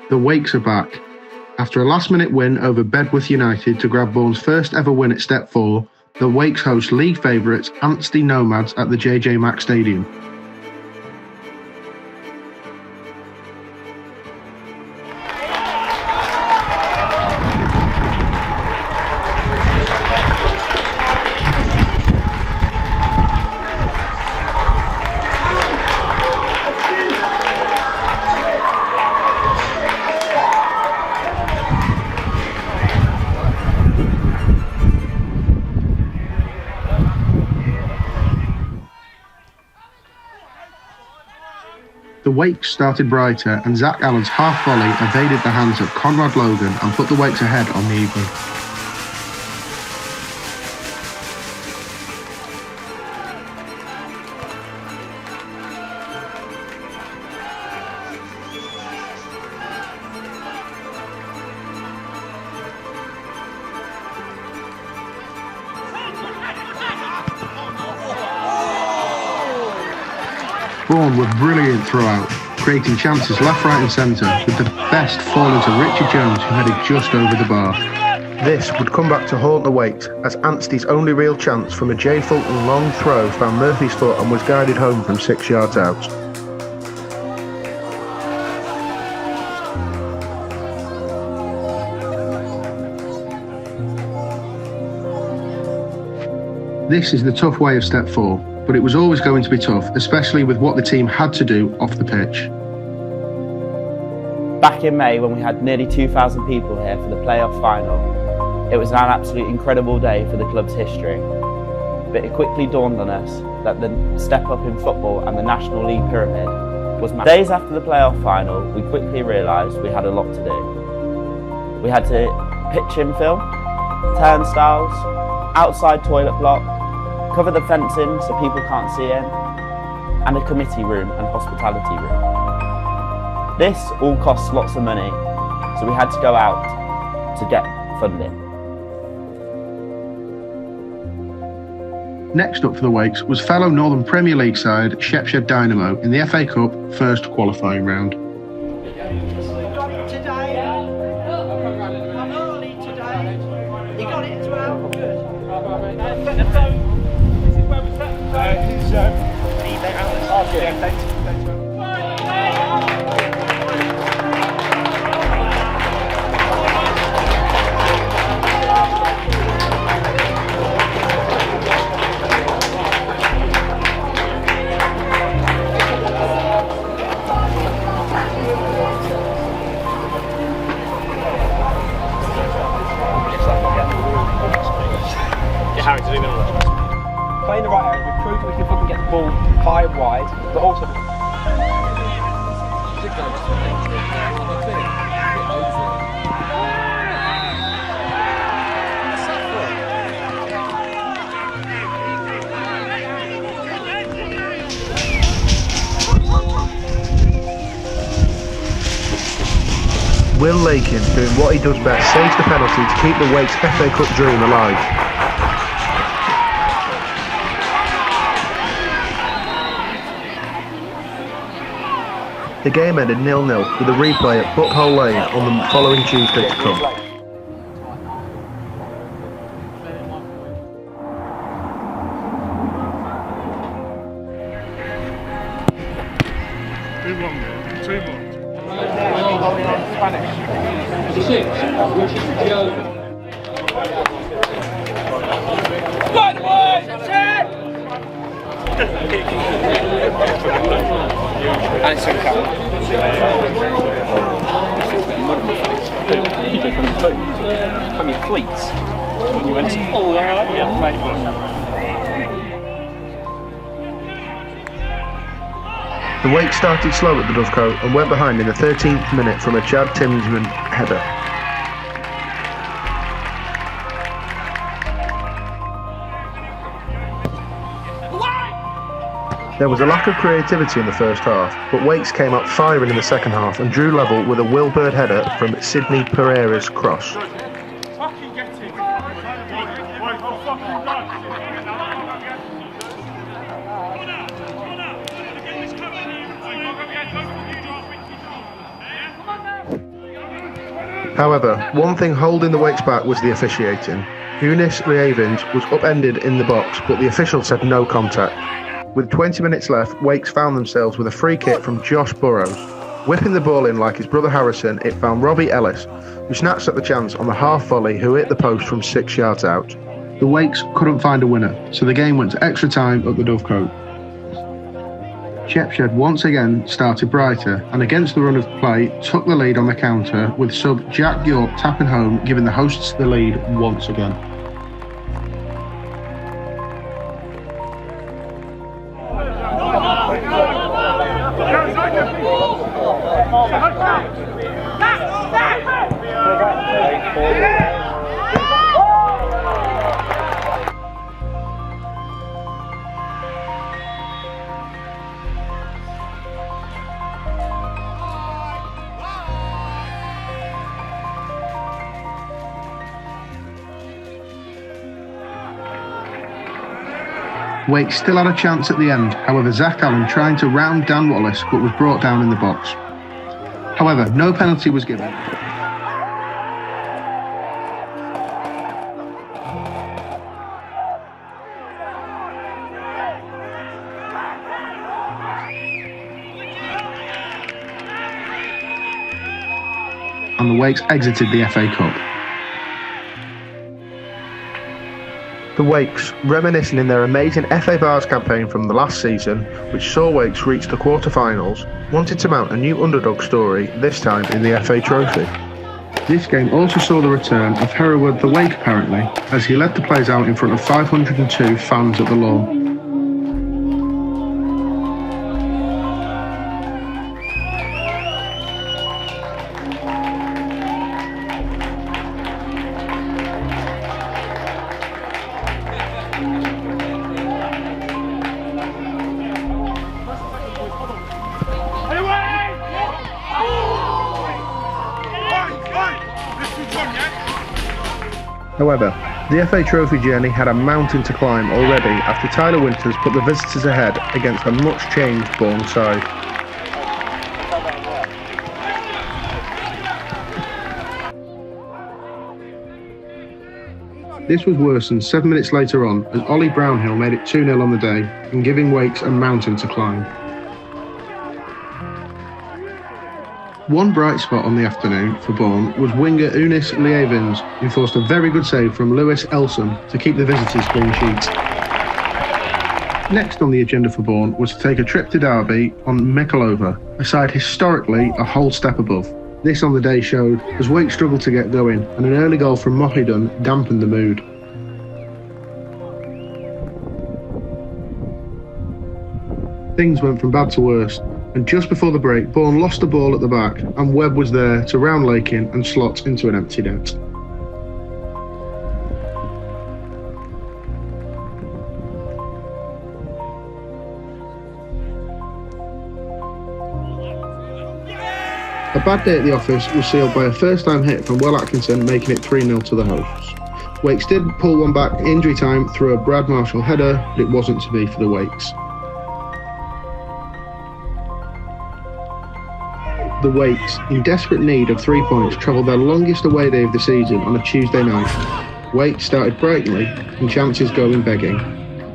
The Wakes are back. After a last-minute win over Bedworth United to grab Bourne's first ever win at Step 4, the Wakes host league favourites Anstey Nomads at the JJ Mack Stadium. The Wakes started brighter and Zach Allen's half volley evaded the hands of Conrad Logan and put the Wakes ahead on the evening. Bourne were brilliant throughout, creating chances left, right and centre, with the best falling to Richard Jones, who headed just over the bar. This would come back to haunt the Wakes, as Anstey's only real chance from a Jay Fulton long throw found Murphy's foot and was guided home from 6 yards out. This is the tough way of Step 4. But it was always going to be tough, especially with what the team had to do off the pitch. Back in May, when we had nearly 2,000 people here for the playoff final, it was an absolutely incredible day for the club's history. But it quickly dawned on us that the step up in football and the National League pyramid was massive. Days after the playoff final, we quickly realised we had a lot to do. We had to pitch infill, turnstiles, outside toilet block, cover the fencing so people can't see in, and a committee room and hospitality room. This all costs lots of money, so we had to go out to get funding. Next up for the Wakes was fellow Northern Premier League side Shepshed Dynamo in the FA Cup first qualifying round. Play in the right area, we proved that we can fucking get the ball high and wide, but also Will Lakin, doing what he does best, saves the penalty to keep the Wakes FA Cup dream alive. The game ended 0-0 with a replay at Butthole Lane on the following Tuesday to come. from your cleats. You went, oh, yeah, mate. The Wakes started slow at the Dovecote and went behind in the 13th minute from a Chad Tinsman header. There was a lack of creativity in the first half, but Wakes came up firing in the second half and drew level with a Will Bird header from Sidney Pereira's cross. However, one thing holding the Wakes back was the officiating. Eunice Leavins was upended in the box, but the official said no contact. With 20 minutes left, Wakes found themselves with a free kick from Josh Burrows. Whipping the ball in like his brother Harrison, it found Robbie Ellis, who snatched at the chance on the half volley, who hit the post from 6 yards out. The Wakes couldn't find a winner, so the game went to extra time at the Dovecote. Shepshed once again started brighter and against the run of play took the lead on the counter, with sub Jack York tapping home, giving the hosts the lead once again. Wakes still had a chance at the end, however Zach Allen trying to round Dan Wallace but was brought down in the box. However, no penalty was given. And the Wakes exited the FA Cup. The Wakes, reminiscing in their amazing FA Bars campaign from the last season, which saw Wakes reach the quarter-finals, wanted to mount a new underdog story, this time in the FA Trophy. This game also saw the return of Hereward the Wake apparently, as he led the players out in front of 502 fans at the lawn. However, the FA Trophy journey had a mountain to climb already after Tyler Winters put the visitors ahead against a much-changed Bourne side. This was worsened 7 minutes later on as Ollie Brownhill made it 2-0 on the day and giving Wakes a mountain to climb. One bright spot on the afternoon for Bourne was winger Eunice Leavins, who forced a very good save from Lewis Elsom to keep the visitors clean sheet. Next on the agenda for Bourne was to take a trip to Derby on Mikulova, a side historically a whole step above. This on the day showed as Wake struggled to get going, and an early goal from Mohidun dampened the mood. Things went from bad to worse, and just before the break, Bourne lost the ball at the back, and Webb was there to round Lakin and slot into an empty net. A bad day at the office was sealed by a first-time hit from Will Atkinson, making it 3-0 to the hosts. Wakes did pull one back injury time through a Brad Marshall header, but it wasn't to be for the Wakes. The Wakes, in desperate need of 3 points, travelled their longest away day of the season on a Tuesday night. Wakes started brightly and chances going begging.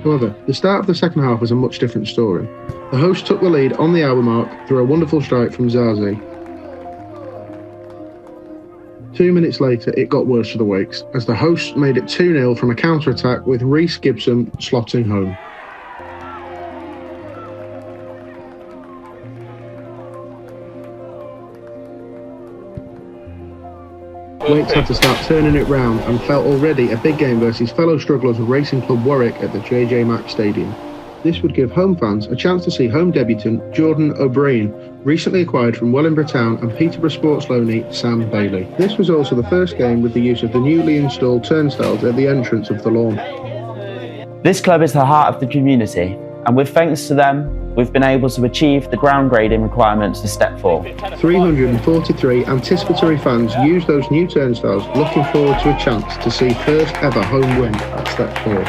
However, the start of the second half was a much different story. The hosts took the lead on the hour mark through a wonderful strike from Zazi. 2 minutes later, it got worse for the Wakes, as the hosts made it 2-0 from a counter-attack with Reece Gibson slotting home. Wakes had to start turning it round and felt already a big game versus fellow strugglers of Racing Club Warwick at the JJ Mack Stadium. This would give home fans a chance to see home debutant Jordan O'Brien, recently acquired from Bourne Town, and Peterborough sports loanee Sam Bailey. This was also the first game with the use of the newly installed turnstiles at the entrance of the lawn. This club is the heart of the community, and with thanks to them, we've been able to achieve the ground grading requirements for Step 4. 343 anticipatory fans used those new turnstiles, looking forward to a chance to see first ever home win at Step 4.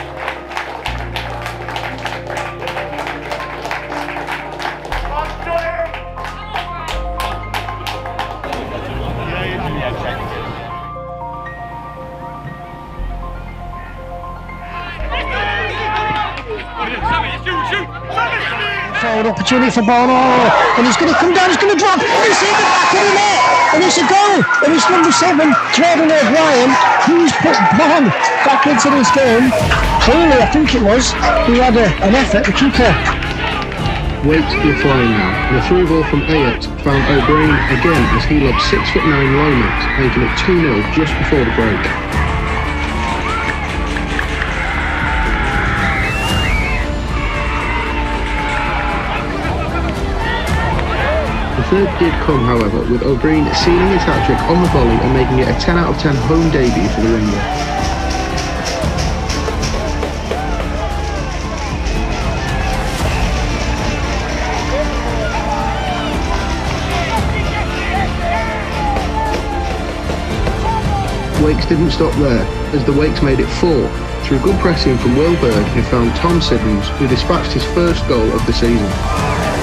forward opportunity for Bourne. Oh, and he's going to come down, he's going to drop, and he's hit the back of the net, and it's a goal. And it's number 7, Jordan O'Brien, who's put Bourne back into this game. Clearly, I think it was, he had an effort, the keeper. Wakes were flying now, and a through ball from Ayat found O'Brien again as he lobbed 6'9" Lomax, making it 2-0 just before the break. The third did come, however, with O'Brien sealing his hat-trick on the volley and making it a 10 out of 10 home debut for the winger. Wakes didn't stop there, as the Wakes made it 4, through good pressing from Will Bird, who found Tom Siddons, who dispatched his first goal of the season.